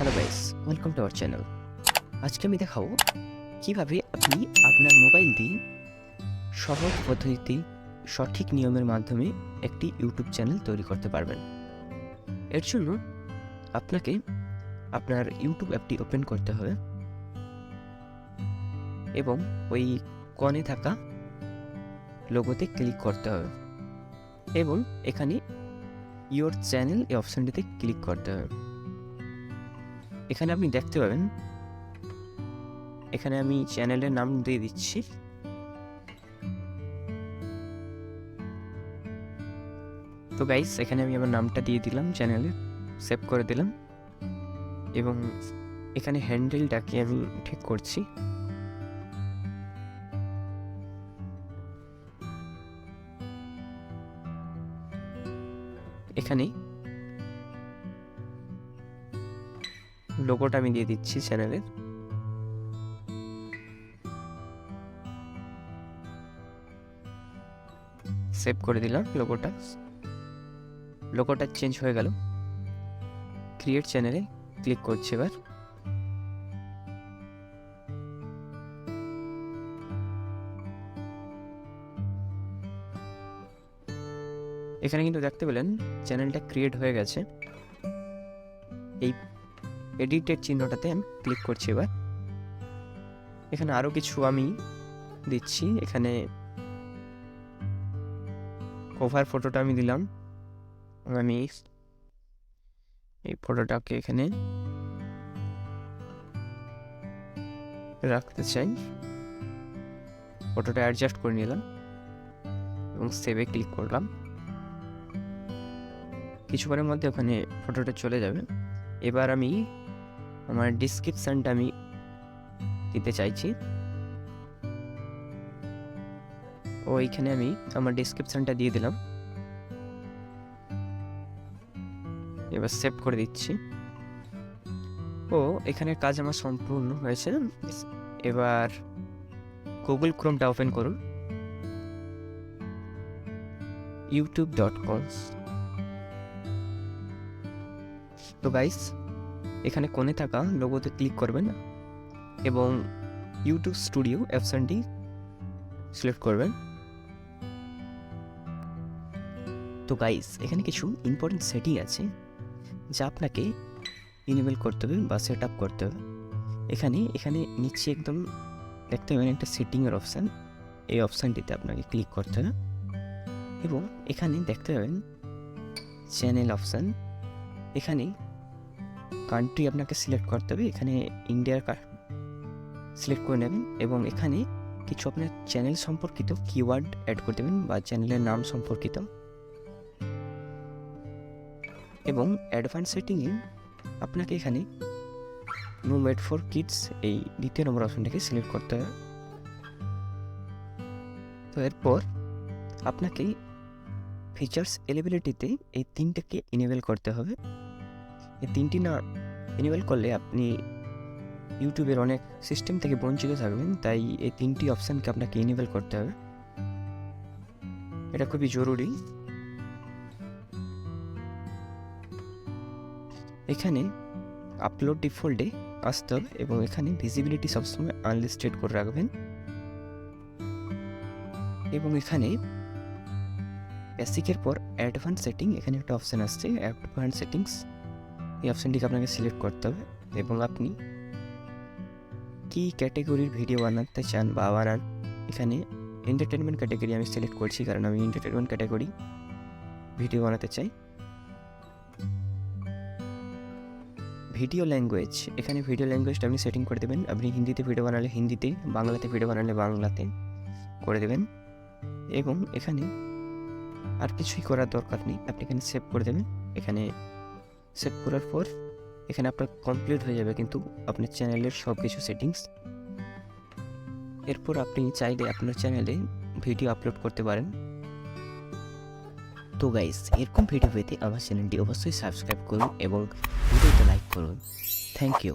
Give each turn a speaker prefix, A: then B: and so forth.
A: Hello guys, welcome to our channel. আজকে আমি দেখাবো কিভাবে আপনি আপনার মোবাইল দিয়ে সহজ পদ্ধতিতে সঠিক নিয়মের মাধ্যমে একটি ইউটিউব চ্যানেল তৈরি করতে পারবেন। এর জন্য আপনাকে আপনার ইউটিউব অ্যাপটি ওপেন করতে হবে এবং ওই কর্নে থাকা লোগোতে ক্লিক করতে হবে এবং এখানে ইয়োর চ্যানেল এই অপশানটিতে ক্লিক করতে হবে। এখানে আপনি দেখতে পাবেন, এখানে আমি চ্যানেলের নাম দিয়ে দিচ্ছি। তো গাইস, এখানে আমি আমার নামটা দিয়ে দিলাম, চ্যানেলে সেভ করে দিলাম এবং এখানে হ্যান্ডেলটাকে আমি ঠিক করছি। এখানে লোগোটা আমি দিয়ে দিচ্ছি চ্যানেলের। সেভ করে দিলাম লোগোটা চেঞ্জ হয়ে গেল। ক্রিয়েট চ্যানেলে ক্লিক করছি এবার। এখানে কিন্তু দেখতে পেলেন চ্যানেলটা ক্রিয়েট হয়ে গেছে। এই এডিটের চিহ্নটাতে আমি ক্লিক করছি এবার। এখানে আরও কিছু আমি দিচ্ছি। এখানে কভার ফটোটা আমি দিলাম। আমি এই ফটোটাকে এখানে রাখতে চাই। ফটোটা অ্যাডজাস্ট করে নিলাম এবং সেভে ক্লিক করলাম। কিছুক্ষণের মধ্যে ওখানে ফটোটা চলে যাবে। এবার আমি আমার ডিসক্রিপশানটা আমি দিতে চাইছি। এইখানে আমি আমার ডিসক্রিপশানটা দিয়ে দিলাম। এবার সেভ করে দিচ্ছি। এখানে কাজ আমার সম্পূর্ণ হয়েছে। এবার গুগল ক্রোমটা ওপেন করুন, youtube.com। তো গাইস, এখানে কোণে থাকা লোগোতে ক্লিক করবেন এবং ইউটিউব স্টুডিও অপশনটি সিলেক্ট করবেন। তো গাইস, এখানে কিছু ইম্পর্টেন্ট সেটিং আছে যা আপনাকে ইনেবল করতে হবে বা সেট আপ করতে হবে। এখানে নিচে একদম দেখতে পাবেন একটা সেটিংয়ের অপশান। এই অপশানটিতে আপনাকে ক্লিক করতে হবে এবং এখানে দেখতে পাবেন চ্যানেল অপশান। এখানে কান্ট্রি আপনাকে সিলেক্ট করতে হবে। এখানে ইন্ডিয়ার সিলেক্ট করে নেবেন এবং এখানে কিছু আপনার চ্যানেল সম্পর্কিত কিওয়ার্ড অ্যাড করে দেবেন বা চ্যানেলের নাম সম্পর্কিত। এবং অ্যাডভান্স সেটিংয়ে আপনাকে এখানে নো মেড ফর কিডস এই দ্বিতীয় নম্বর অপশনটাকে সিলেক্ট করতে হবে। তো এরপর আপনাকে ফিচার্স এলিবিলিটিতে এই তিনটাকে ইনেবল করতে হবে। এই তিনটি না ইনেবল করলে আপনি ইউটিউবের অনেক সিস্টেম থেকে বঞ্চিত থাকবেন। তাই এই তিনটি অপশানকে আপনাকে ইনেবল করতে হবে, এটা খুবই জরুরি। এখানে আপলোড ডিফল্টে আসতে হবে এবং এখানে ভিজিবিলিটি সবসময় আনলিস্টেড করে রাখবেন এবং এখানে বেসিকের পর অ্যাডভান্স সেটিং, এখানে একটা অপশান আসছে অ্যাডভান্স সেটিংস। এই অপশানটিকে আপনাকে সিলেক্ট করতে হবে এবং আপনি কি ক্যাটেগরির ভিডিও বানাতে চান বা বানান। এখানে এন্টারটেনমেন্ট ক্যাটেগরি আমি সিলেক্ট করছি, কারণ আমি এন্টারটেনমেন্ট ক্যাটেগরি ভিডিও বানাতে চাই। ভিডিও ল্যাঙ্গুয়েজ, এখানে ভিডিও ল্যাঙ্গুয়েজটা আপনি সেটিং করে দেবেন। আপনি হিন্দিতে ভিডিও বানালে হিন্দিতে, বাংলাতে ভিডিও বানালে বাংলাতে করে দেবেন এবং এখানে আর কিছুই করার দরকার নেই। আপনি এখানে সেভ করে দেবেন। এখানে সেভ করার পর এখানে আপনার কমপ্লিট হয়ে যাবে কিন্তু আপনার চ্যানেলের সব কিছু সেটিংস। এরপর আপনি চাইলে আপনার চ্যানেলে ভিডিও আপলোড করতে পারেন। তো গাইস, এরকম ভিডিও পেতে আমার চ্যানেলটি অবশ্যই সাবস্ক্রাইব করুন এবং ভিডিওতে লাইক করুন। Thank you.